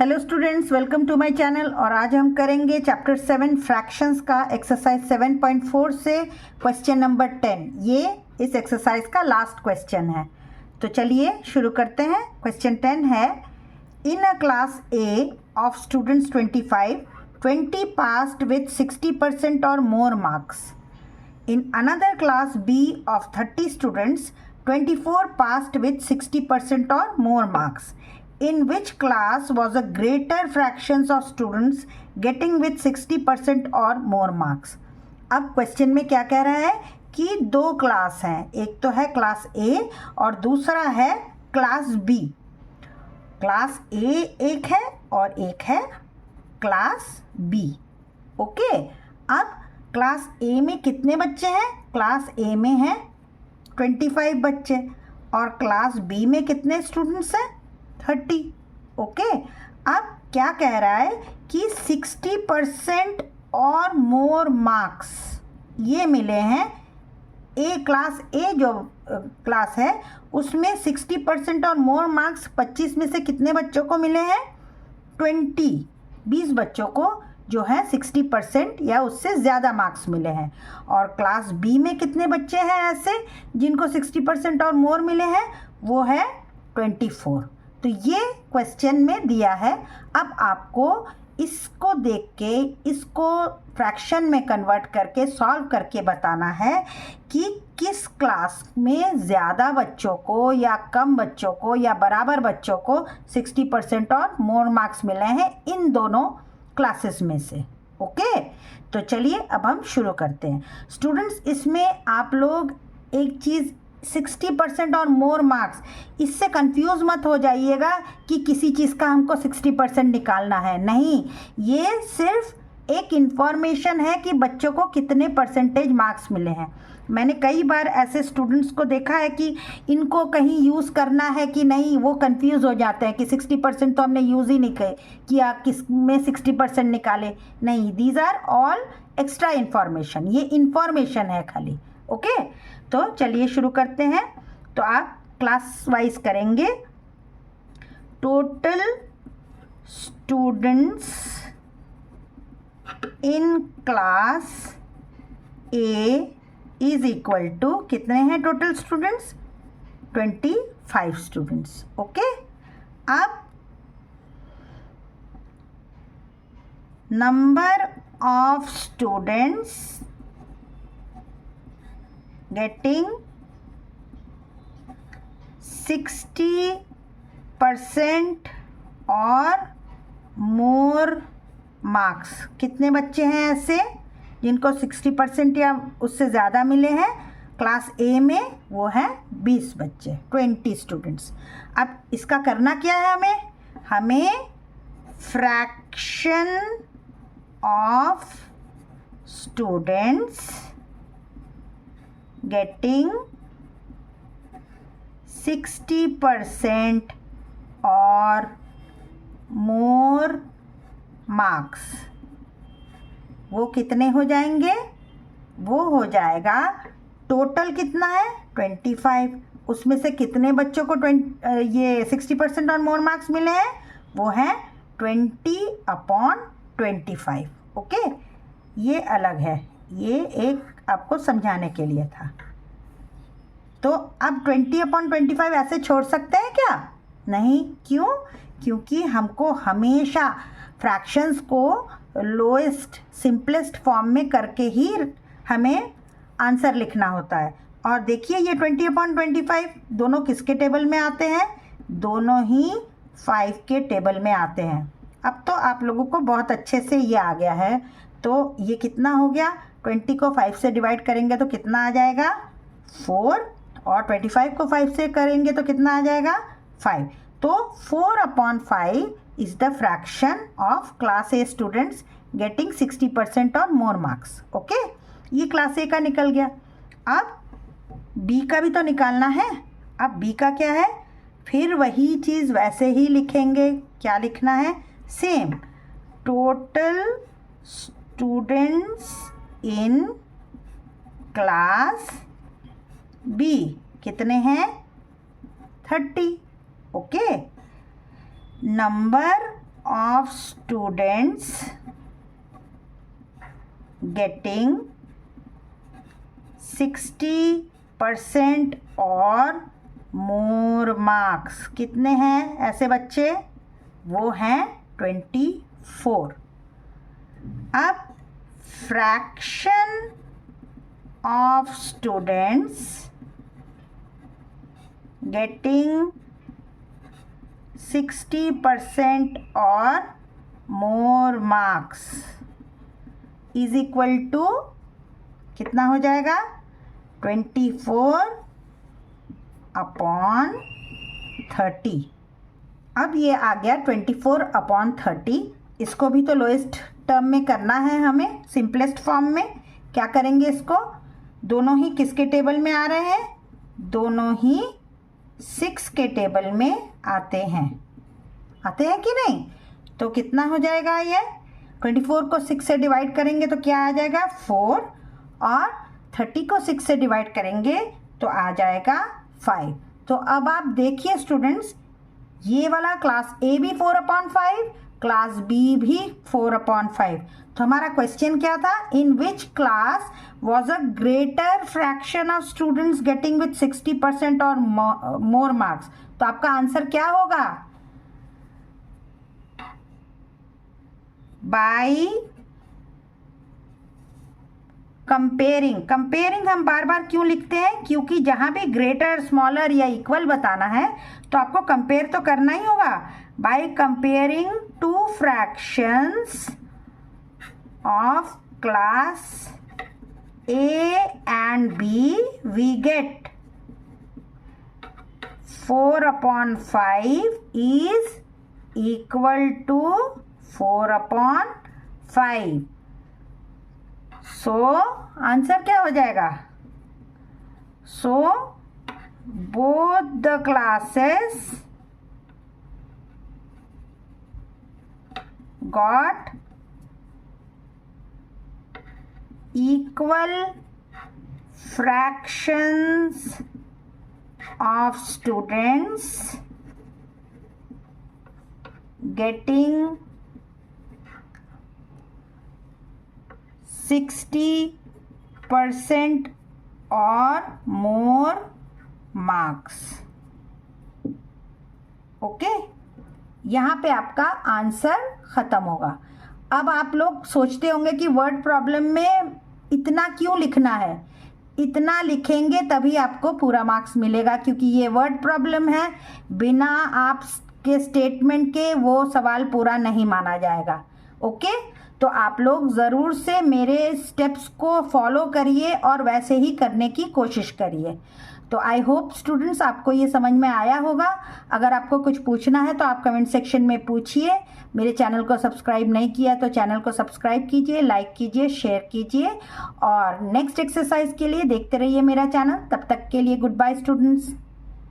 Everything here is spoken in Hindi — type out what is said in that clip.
Hello students, welcome to my channel. और आज हम करेंगे चैप्टर 7 फ्रैक्शंस का एक्सरसाइज 7.4 से क्वेश्चन नंबर 10। ये इस एक्सरसाइज का लास्ट क्वेश्चन है, तो चलिए शुरू करते हैं। क्वेश्चन 10 है, in a class A of students 25, 20 passed with 60% और more marks. In another class B of 30 students, 24 passed with 60% or more marks. In which class was a greater fractions of students getting with 60% or more marks? अब क्वेश्चन में क्या कह रहा है कि दो क्लास हैं, एक तो है क्लास ए और दूसरा है क्लास बी। क्लास ए एक है और एक है क्लास बी। ओके, अब क्लास ए में कितने बच्चे हैं? क्लास ए में हैं 25 बच्चे और क्लास बी में कितने स्टूडेंट्स हैं? 30। ओके, अब क्या कह रहा है कि 60% और मोर मार्क्स ये मिले हैं। ए क्लास ए जो क्लास है उसमें 60% और मोर मार्क्स 25 में से कितने बच्चों को मिले हैं? 20 बच्चों को जो है 60% या उससे ज़्यादा मार्क्स मिले हैं। और क्लास बी में कितने बच्चे हैं ऐसे जिनको 60% और मोर मिले हैं? वो है 24। तो ये क्वेश्चन में दिया है। अब आपको इसको देख के इसको फ्रैक्शन में कन्वर्ट करके सॉल्व करके बताना है कि किस क्लास में ज़्यादा बच्चों को या कम बच्चों को या बराबर बच्चों को 60% और मोर मार्क्स मिले हैं इन दोनों क्लासेस में से। ओके, तो चलिए अब हम शुरू करते हैं। स्टूडेंट्स, इसमें आप लोग एक चीज़ 60% और मोर मार्क्स, इससे कंफ्यूज मत हो जाइएगा कि किसी चीज़ का हमको 60% निकालना है। नहीं, ये सिर्फ एक इन्फॉर्मेशन है कि बच्चों को कितने परसेंटेज मार्क्स मिले हैं। मैंने कई बार ऐसे स्टूडेंट्स को देखा है कि इनको कहीं यूज़ करना है कि नहीं, वो कंफ्यूज हो जाते हैं कि 60% तो हमने यूज़ ही नहीं किया, किस में 60% निकाले। नहीं, these are all extra information, ये इन्फॉर्मेशन है खाली। ओके, तो चलिए शुरू करते हैं। तो आप क्लास वाइज करेंगे। Total students in class A is equal to, कितने हैं टोटल स्टूडेंट्स? 25 स्टूडेंट्स। ओके, अब नंबर ऑफ स्टूडेंट्स getting 60% और मोर मार्क्स। कितने बच्चे हैं ऐसे जिनको 60% या उससे ज़्यादा मिले हैं? क्लास ए में वो हैं 20 बच्चे, 20 स्टूडेंट्स। अब इसका करना क्या है? हमें फ्रैक्शन ऑफ स्टूडेंट्स getting 60% और मोर मार्क्स, वो कितने हो जाएंगे? वो हो जाएगा, टोटल कितना है? 25। उसमें से कितने बच्चों को ये 60% और मोर मार्क्स मिले हैं? वो हैं 20/25। ओके, ये अलग है, ये एक आपको समझाने के लिए था। तो अब 20/25 ऐसे छोड़ सकते हैं क्या? नहीं। क्यों? क्योंकि हमको हमेशा फ्रैक्शंस को लोएस्ट सिंपलेस्ट फॉर्म में करके ही हमें आंसर लिखना होता है। और देखिए, ये 20/25 दोनों किसके टेबल में आते हैं? दोनों ही 5 के टेबल में आते हैं। अब तो आप लोगों को बहुत अच्छे से ये आ गया है। तो ये कितना हो गया? 20 को 5 से डिवाइड करेंगे तो कितना आ जाएगा? 4। और 25 को 5 से करेंगे तो कितना आ जाएगा? 5। तो 4/5 is the fraction of class A students getting 60% और मोर मार्क्स। ओके, ये क्लास ए का निकल गया। अब बी का भी तो निकालना है। अब बी का क्या है? फिर वही चीज़ वैसे ही लिखेंगे। क्या लिखना है? Same, total students in class B कितने हैं? 30। Okay, number of students getting 60% और मोर मार्क्स कितने हैं ऐसे बच्चे? वो हैं 24। अब फ्रैक्शन ऑफ स्टूडेंट्स गेटिंग 60% और more marks is equal to कितना हो जाएगा? 24/30। अब ये आ गया 24/30। इसको भी तो लोएस्ट टर्म में करना है हमें, सिंपलेस्ट फॉर्म में। क्या करेंगे इसको? दोनों ही किसके टेबल में आ रहे हैं? दोनों ही 6 के टेबल में आते हैं कि नहीं? तो कितना हो जाएगा ये? 24 को 6 से डिवाइड करेंगे तो क्या आ जाएगा? 4, और 30 को 6 से डिवाइड करेंगे तो आ जाएगा 5। तो अब आप देखिए स्टूडेंट्स, ये वाला क्लास ए भी 4/5, क्लास बी भी 4/5। तो हमारा क्वेश्चन क्या था? In which class was a greater fraction of students getting with 60% और मोर मार्क्स? तो आपका आंसर क्या होगा? बाई कंपेयरिंग हम बार बार क्यों लिखते हैं? क्योंकि जहां भी ग्रेटर, स्मॉलर या इक्वल बताना है तो आपको कंपेयर तो करना ही होगा। By comparing two fractions of class A and B we get 4/5 is equal to 4/5। So answer क्या हो जाएगा? So both the classes got equal fractions of students getting 60% और more marks। ओके, यहाँ पे आपका आंसर खत्म होगा। अब आप लोग सोचते होंगे कि वर्ड प्रॉब्लम में इतना क्यों लिखना है? इतना लिखेंगे तभी आपको पूरा मार्क्स मिलेगा, क्योंकि ये वर्ड प्रॉब्लम है। बिना आपके स्टेटमेंट के वो सवाल पूरा नहीं माना जाएगा। ओके, तो आप लोग ज़रूर से मेरे स्टेप्स को फॉलो करिए और वैसे ही करने की कोशिश करिए। तो आई होप स्टूडेंट्स आपको ये समझ में आया होगा। अगर आपको कुछ पूछना है तो आप कमेंट सेक्शन में पूछिए। मेरे चैनल को सब्सक्राइब नहीं किया तो चैनल को सब्सक्राइब कीजिए, लाइक कीजिए, शेयर कीजिए, और नेक्स्ट एक्सरसाइज के लिए देखते रहिए मेरा चैनल। तब तक के लिए गुड बाय स्टूडेंट्स।